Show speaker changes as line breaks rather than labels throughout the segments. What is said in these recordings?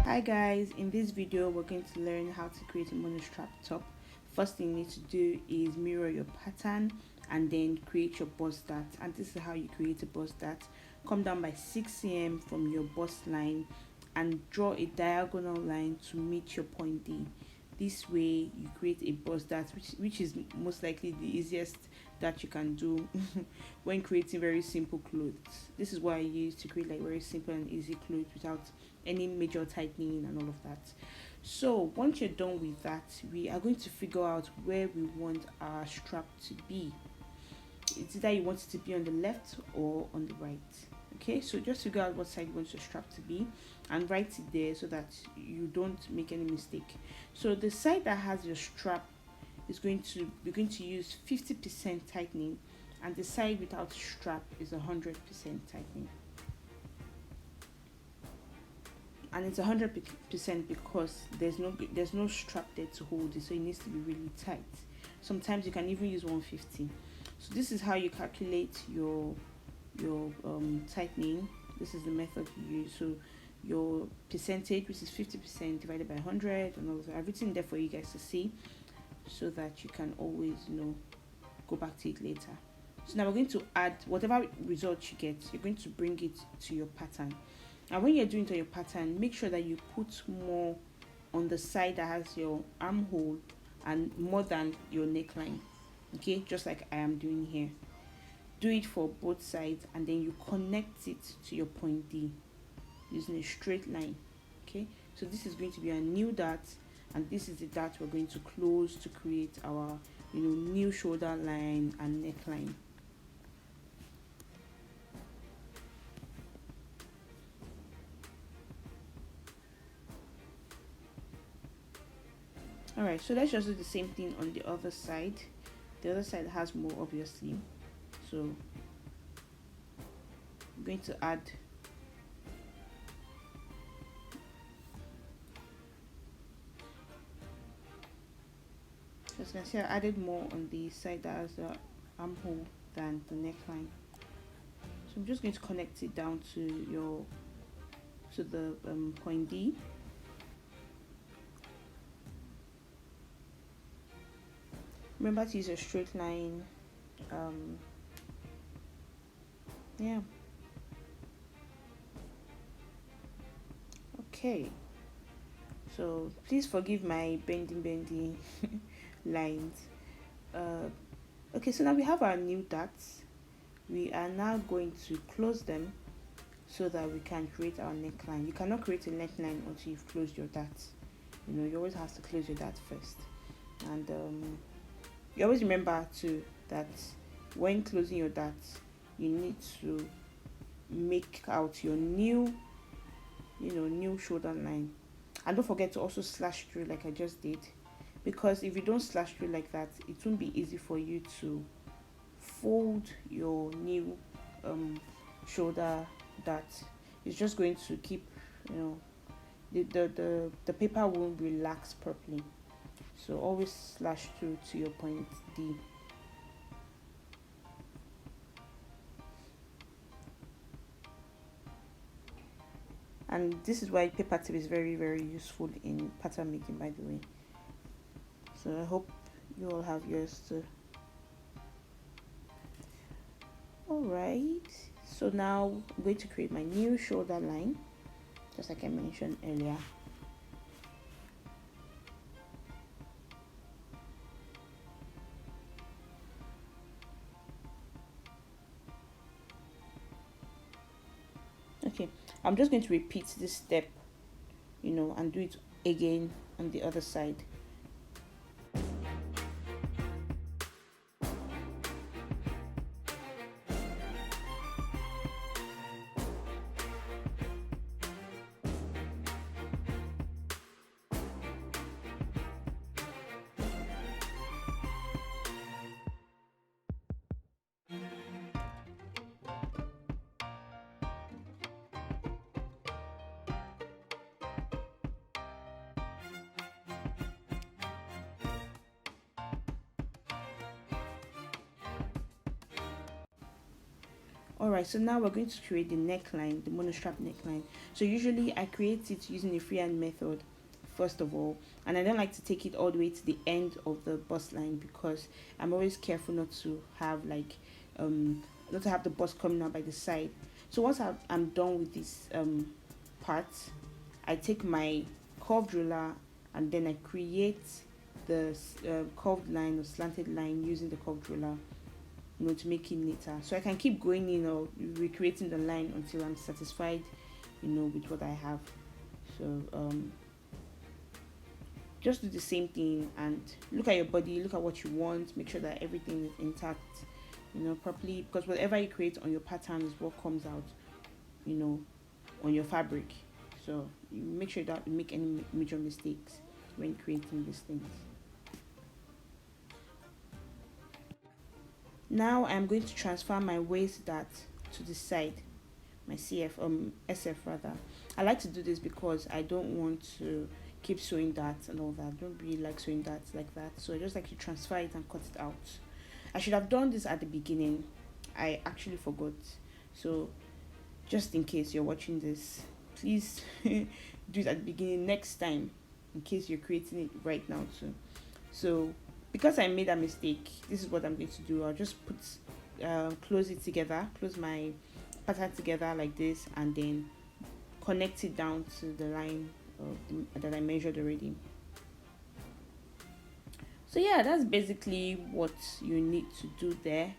Hi guys, in this video we're going to learn how to create a monostrap top. First thing you need to do is mirror your pattern and then create your bust dart, and this is how you create a bust dart. Come down by 6 cm from your bust line and draw a diagonal line to meet your point D. This way you create a bust dart, which is most likely the easiest that you can do when creating very simple clothes. This is what I use to create like very simple and easy clothes without any major tightening and all of that. So once you're done with that, we are going to figure out where we want our strap to be. It's either you want it to be on the left or on the right. Okay, so just figure out what side you want your strap to be and write it there so that you don't make any mistake. So the side that has your strap is we're going to use 50% tightening, and the side without strap is 100% tightening. And it's 100% because there's no strap there to hold it, so it needs to be really tight. Sometimes you can even use 150. So this is how you calculate your tightening. This is the method you use. So your percentage, which is 50% divided by 100, and all of that, everything there for you guys to see, so that you can always go back to it later. So now we're going to add whatever result you get. You're going to bring it to your pattern, and when you're doing it on your pattern, make sure that you put more on the side that has your armhole and more than your neckline. Okay, just like I am doing here. Do it for both sides, and then you connect it to your point D using a straight line. Okay, so this is going to be a new dart, and this is the dart we're going to close to create our new shoulder line and neckline. Alright, so let's just do the same thing on the other side. The other side has more, obviously, so I'm going to add as you can see, I added more on the side that has the armhole than the neckline. So I'm just going to connect it down to the point D. Remember to use a straight line. Yeah. Okay. So please forgive my bendy lines. Okay, so now we have our new darts. We are now going to close them so that we can create our neckline. You cannot create a neckline until you've closed your darts. You always have to close your dart first. And you always remember too that when closing your darts, you need to make out your new shoulder line. And don't forget to also slash through like I just did, because if you don't slash through like that, it won't be easy for you to fold your new shoulder dart. It's just going to keep the paper won't relax properly. So always slash through to your point D. And this is why paper tape is very, very useful in pattern making, by the way. So I hope you all have yours too. Alright, so now I'm going to create my new shoulder line, just like I mentioned earlier. Okay, I'm just going to repeat this step, and do it again on the other side. Alright, so now we're going to create the neckline, the monostrap neckline. So usually I create it using a freehand method first of all, and I don't like to take it all the way to the end of the bust line because I'm always careful not to have like not to have the bust coming out by the side. So once I'm done with this part, I take my curved ruler and then I create the curved line or slanted line using the curved ruler, you know, to make it neater. So I can keep going, you know, recreating the line until I'm satisfied, you know, with what I have. So just do the same thing and look at your body, look at what you want, make sure that everything is intact, you know, properly, because whatever you create on your pattern is what comes out, you know, on your fabric. So you make sure that you make any major mistakes when creating these things. Now I'm going to transfer my waist dart to the side, my SF rather. I like to do this because I don't want to keep sewing darts and all that. I don't really like sewing darts like that, so I just like to transfer it and cut it out. I should have done this at the beginning. I actually forgot. So just in case you're watching this, please do it at the beginning next time in case you're creating it right now too. So because I made a mistake, this is what I'm going to do. I'll just put close it together, close my pattern together like this, and then connect it down to the line that I measured already. So yeah, that's basically what you need to do there.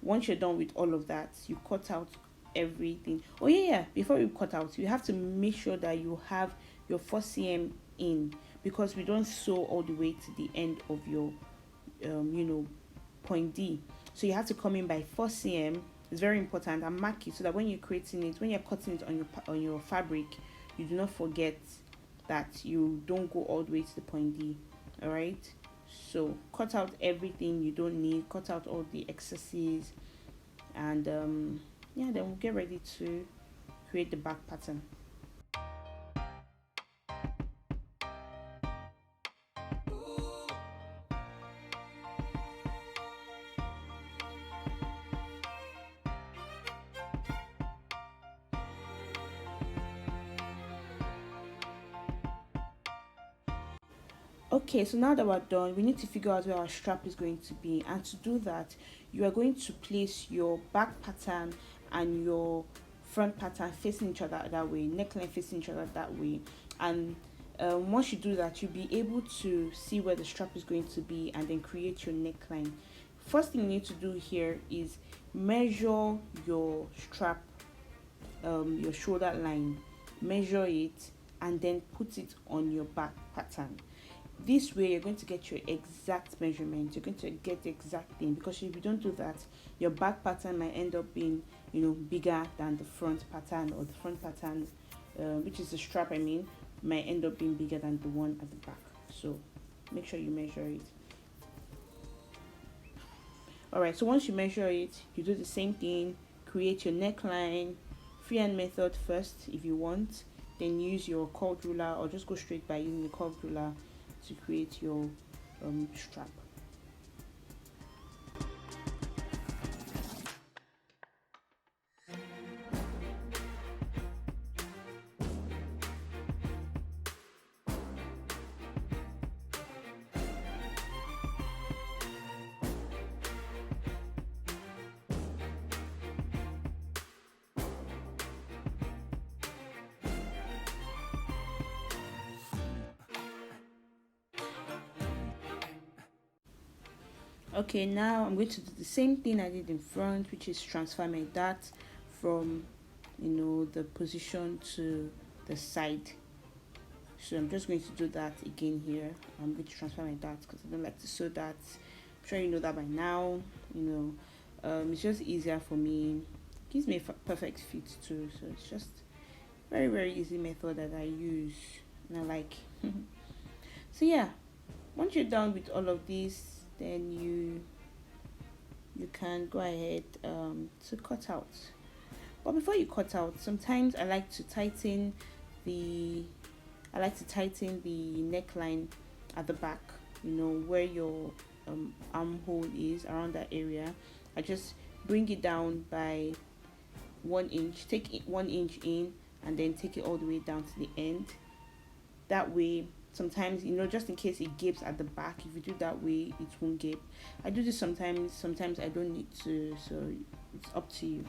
Once you're done with all of that, you cut out everything. Oh yeah, before you cut out, you have to make sure that you have your 4 cm in, because we don't sew all the way to the end of your you know, point D. So you have to come in by 4 cm. It's very important, and mark it so that when you're creating it, when you're cutting it on your fabric, you do not forget that you don't go all the way to the point D. All right, so cut out everything you don't need, cut out all the excesses, and yeah, then we'll get ready to create the back pattern. Okay, so now that we're done, we need to figure out where our strap is going to be, and to do that, you are going to place your back pattern and your front pattern facing each other that way, neckline facing each other that way, and once you do that, you'll be able to see where the strap is going to be and then create your neckline. First thing you need to do here is measure your strap, your shoulder line, measure it, and then put it on your back pattern. This way you're going to get your exact measurement, you're going to get the exact thing, because if you don't do that, your back pattern might end up being, you know, bigger than the front pattern, or the front pattern, which is the strap I mean, might end up being bigger than the one at the back. So make sure you measure it. Alright, so once you measure it, you do the same thing, create your neckline, freehand method first if you want, then use your curved ruler, or just go straight by using the curved ruler to create your strap. Okay, now I'm going to do the same thing I did in front, which is transfer my dart from, you know, the position to the side. So I'm just going to do that again here. I'm going to transfer my dart because I don't like to sew darts. I'm sure you know that by now. You know, it's just easier for me. It gives me a perfect fit too. So it's just very easy method that I use and I like. So yeah, once you're done with all of this, then you can go ahead to cut out. But before you cut out, sometimes I like to tighten the neckline at the back, you know, where your armhole is, around that area. I just bring it down by 1 inch, take it 1 inch in, and then take it all the way down to the end. That way, sometimes, just in case it gapes at the back, if you do that way, it won't gape. I do this sometimes I don't need to, so it's up to you.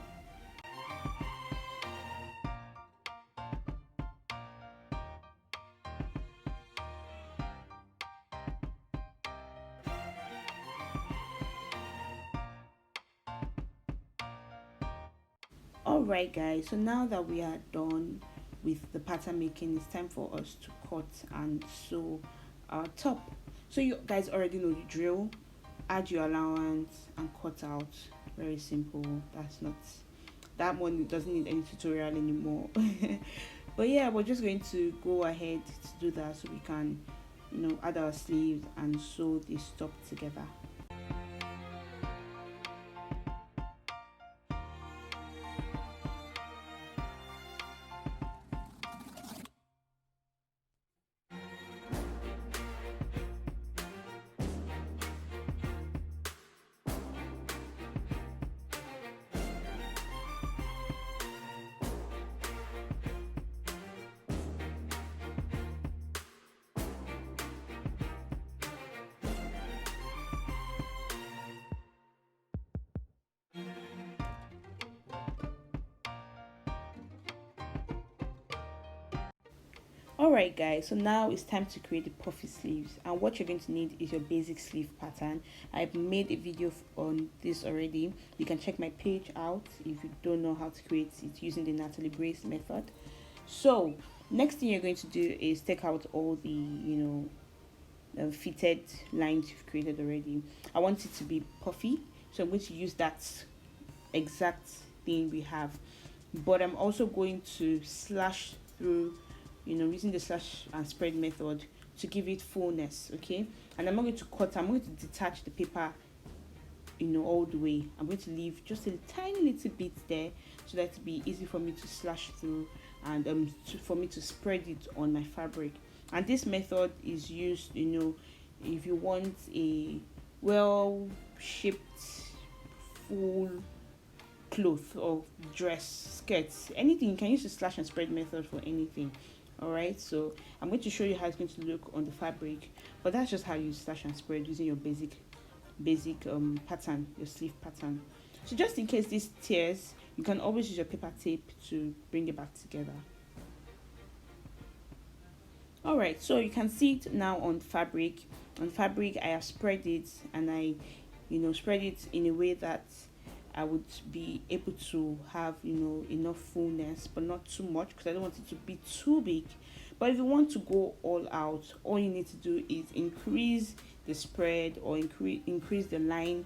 Alright guys, so now that we are done with the pattern making, it's time for us to cut and sew our top. So you guys already know the drill. Add your allowance and cut out. Very simple. That one doesn't need any tutorial anymore. But yeah, we're just going to go ahead to do that so we can add our sleeves and sew this top together. Alright guys, so now it's time to create the puffy sleeves, and what you're going to need is your basic sleeve pattern. I've made a video on this already. You can check my page out if you don't know how to create it using the Natalie Bray method. So next thing you're going to do is take out all the fitted lines you've created already. I want it to be puffy, so I'm going to use that exact thing we have, but I'm also going to slash through using the slash and spread method to give it fullness. Okay, and I'm not going to cut, I'm going to detach the paper all the way. I'm going to leave just a tiny little bit there so that it'll be easy for me to slash through and for me to spread it on my fabric. And this method is used if you want a well shaped full cloth or dress, skirts, anything. You can use the slash and spread method for anything. Alright, so I'm going to show you how it's going to look on the fabric, but that's just how you slash and spread using your basic pattern, your sleeve pattern. So just in case this tears, you can always use your paper tape to bring it back together. Alright, so you can see it now on fabric. On fabric, I have spread it, and I spread it in a way that I would be able to have enough fullness, but not too much, because I don't want it to be too big. But if you want to go all out, all you need to do is increase the spread or increase the line,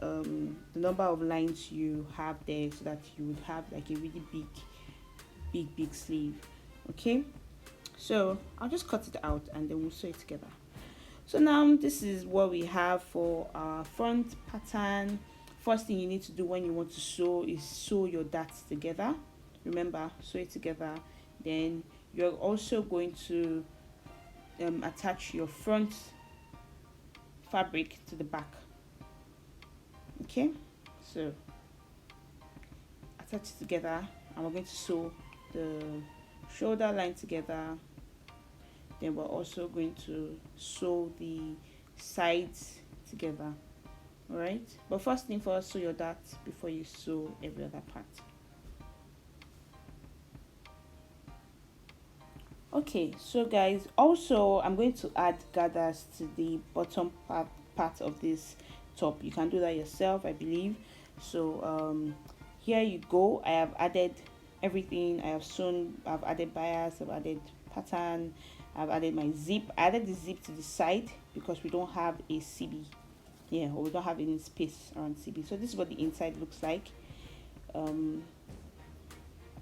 the number of lines you have there, so that you would have like a really big sleeve. Okay, so I'll just cut it out and then we'll sew it together. So now this is what we have for our front pattern. First thing you need to do when you want to sew is sew your darts together. Remember, sew it together. Then you're also going to attach your front fabric to the back. Okay, so attach it together, and we're going to sew the shoulder line together. Then we're also going to sew the sides together. Alright, but first thing first, sew your darts before you sew every other part. Okay, so guys, also I'm going to add gathers to the bottom part of this top. You can do that yourself, I believe. So here you go. I have added everything. I've added bias, I've added pattern, I've added my zip. I added the zip to the side because we don't have a CB. Yeah, or we don't have any space around CB. So this is what the inside looks like.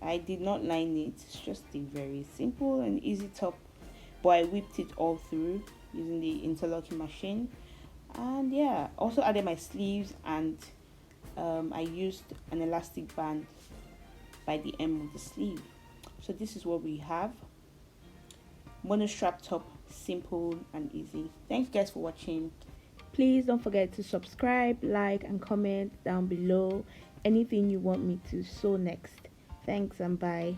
I did not line it. It's just a very simple and easy top, but I whipped it all through using the interlocking machine. And yeah, also added my sleeves, and I used an elastic band by the end of the sleeve. So this is what we have. Monostrap top, simple and easy. Thank you guys for watching. Please don't forget to subscribe, like, and comment down below. anything you want me to sew next. Thanks and bye.